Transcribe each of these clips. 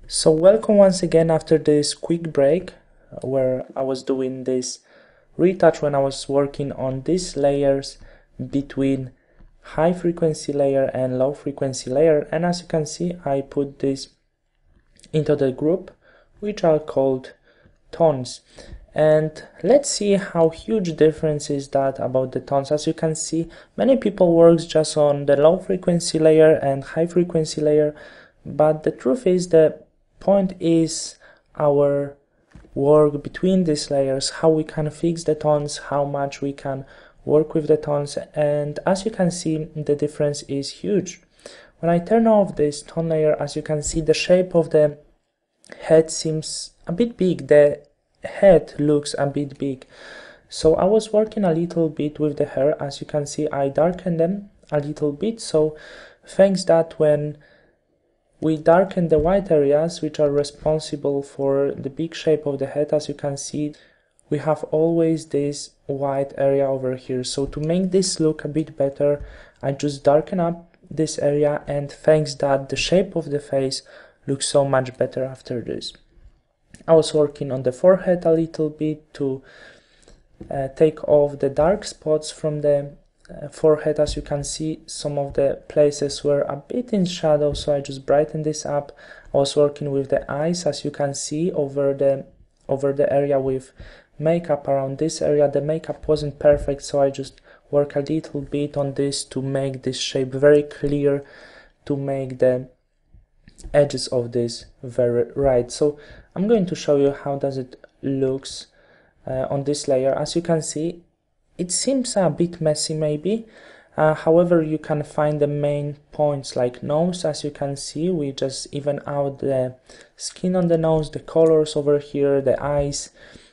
So welcome once again after this quick break where I was doing this retouch when I was working on these layers between high frequency layer and low frequency layer, and as you can see I put this into the group which are called tones. And let's see how huge difference is that about the tones. As you can see, many people works just on the low frequency layer and high frequency layer, but the truth is the point is our work between these layers, how we can fix the tones, how much we can work with the tones, and as you can see the difference is huge. When I turn off this tone layer, as you can see the shape of the head seems a bit big, the head looks a bit big. So I was working a little bit with the hair. As you can see I darkened them a little bit, so thanks that when we darken the white areas which are responsible for the big shape of the head, as you can see we have always this white area over here. So to make this look a bit better I just darken up this area, and thanks that the shape of the face looks so much better after this. I was working on the forehead a little bit to take off the dark spots from the forehead. As you can see some of the places were a bit in shadow, so I just brightened this up. I was working with the eyes, as you can see over the area with makeup around this area. The makeup wasn't perfect, so I just work a little bit on this to make this shape very clear, to make the edges of this very right. So I'm going to show you how does it looks on this layer. As you can see it seems a bit messy maybe, however you can find the main points like nose. As you can see we just even out the skin on the nose, the colors over here, the eyes,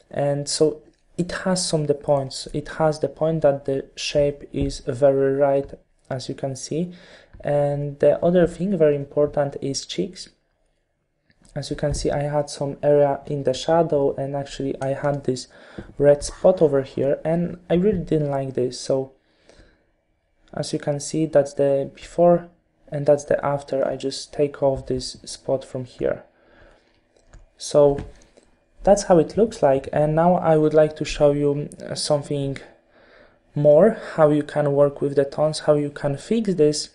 and so it has some the points. It has the point that the shape is very right, as you can see. And the other thing very important is cheeks. As you can see I had some area in the shadow, and actually I had this red spot over here and I really didn't like this. So as you can see that's the before and that's the after. I just take off this spot from here. So that's how it looks like, and now I would like to show you something more, how you can work with the tones, how you can fix this,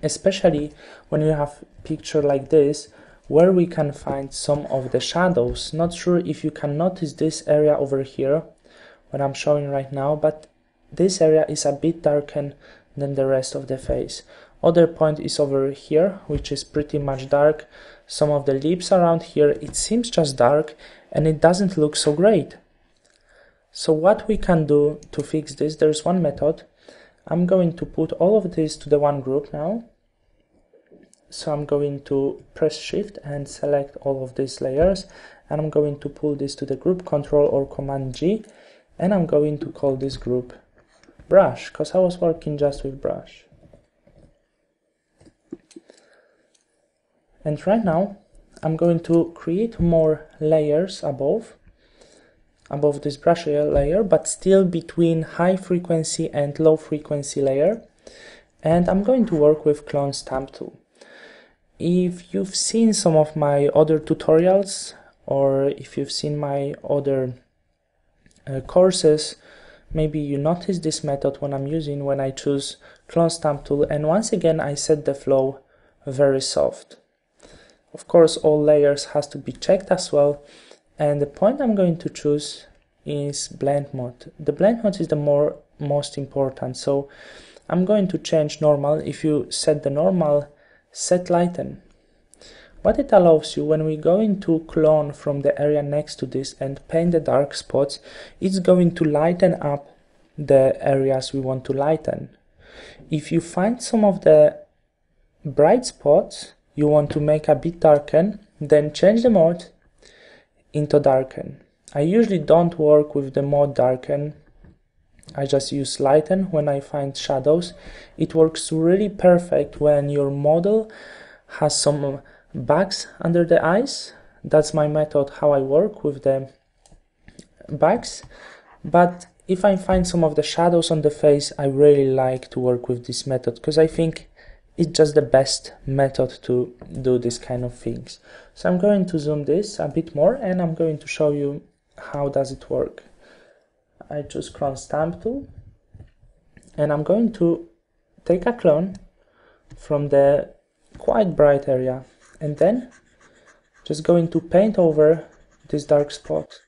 especially when you have picture like this where we can find some of the shadows. Not sure if you can notice this area over here what I'm showing right now, but this area is a bit darker than the rest of the face. Other point is over here which is pretty much dark. Some of the lips around here it seems just dark and it doesn't look so great. So what we can do to fix this, there's one method. I'm going to put all of this to the one group now. So I'm going to press shift and select all of these layers, and I'm going to pull this to the group, control or command G, and I'm going to call this group brush because I was working just with brush. And right now I'm going to create more layers above this brush layer, but still between high frequency and low frequency layer, and I'm going to work with clone stamp tool. If you've seen some of my other tutorials, or if you've seen my other courses, maybe you notice this method when I'm using when I choose clone stamp tool, and once again I set the flow very soft. Of course all layers has to be checked as well, and the point I'm going to choose is blend mode. The blend mode is the most important, so I'm going to change normal. If you set the normal, set lighten. What it allows you, when we go into clone from the area next to this and paint the dark spots, it's going to lighten up the areas we want to lighten. If you find some of the bright spots you want to make a bit darken, then change the mode into darken. I usually don't work with the mode darken, I just use lighten when I find shadows. It works really perfect when your model has some bags under the eyes. That's my method how I work with the bags. But if I find some of the shadows on the face, I really like to work with this method because I think it's just the best method to do this kind of things. So I'm going to zoom this a bit more and I'm going to show you how does it work. I choose clone stamp tool and I'm going to take a clone from the quite bright area and then just going to paint over this dark spot.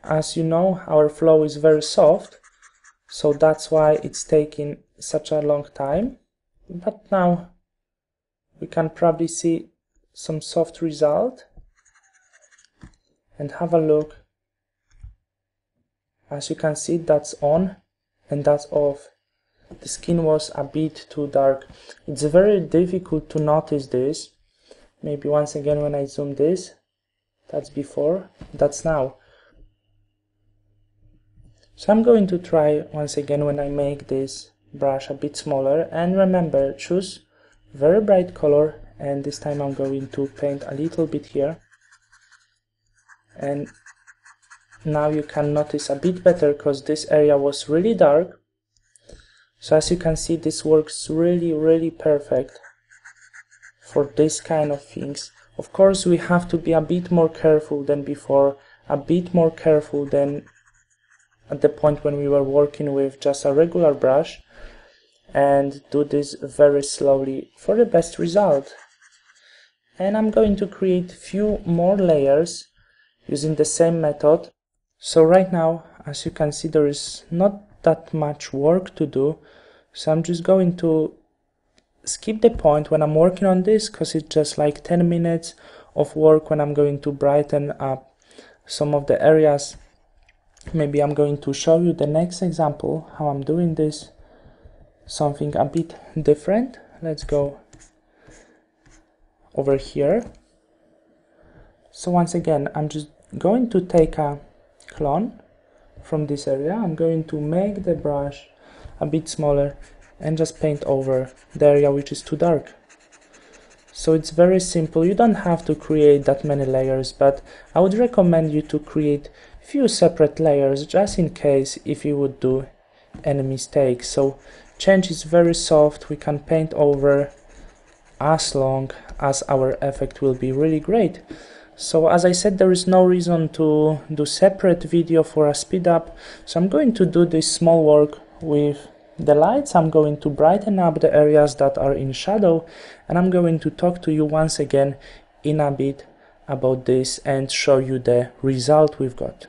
As you know, our flow is very soft, so that's why it's taking such a long time, but now we can probably see some soft result. And have a look. As you can see, that's on and that's off. The skin was a bit too dark. It's very difficult to notice this. Maybe once again when I zoom this, that's before, that's now. So I'm going to try once again when I make this brush a bit smaller, and remember, choose very bright color, and this time I'm going to paint a little bit here. And now you can notice a bit better because this area was really dark. So as you can see, this works really perfect for this kind of things. Of course, we have to be a bit more careful than before, a bit more careful than at the point when we were working with just a regular brush, and do this very slowly for the best result. And I'm going to create few more layers using the same method. So right now, as you can see, there is not that much work to do, so I'm just going to skip the point when I'm working on this, because it's just like 10 minutes of work when I'm going to brighten up some of the areas. Maybe I'm going to show you the next example how I'm doing this, something a bit different. Let's go over here. So once again, I'm just going to take a clone from this area. I'm going to make the brush a bit smaller and just paint over the area which is too dark. So it's very simple. You don't have to create that many layers, but I would recommend you to create few separate layers just in case if you would do any mistakes. So change is very soft. We can paint over as long as our effect will be really great. So as I said, there is no reason to do separate video for a speed up. So I'm going to do this small work with the lights. I'm going to brighten up the areas that are in shadow, and I'm going to talk to you once again in a bit about this and show you the result we've got.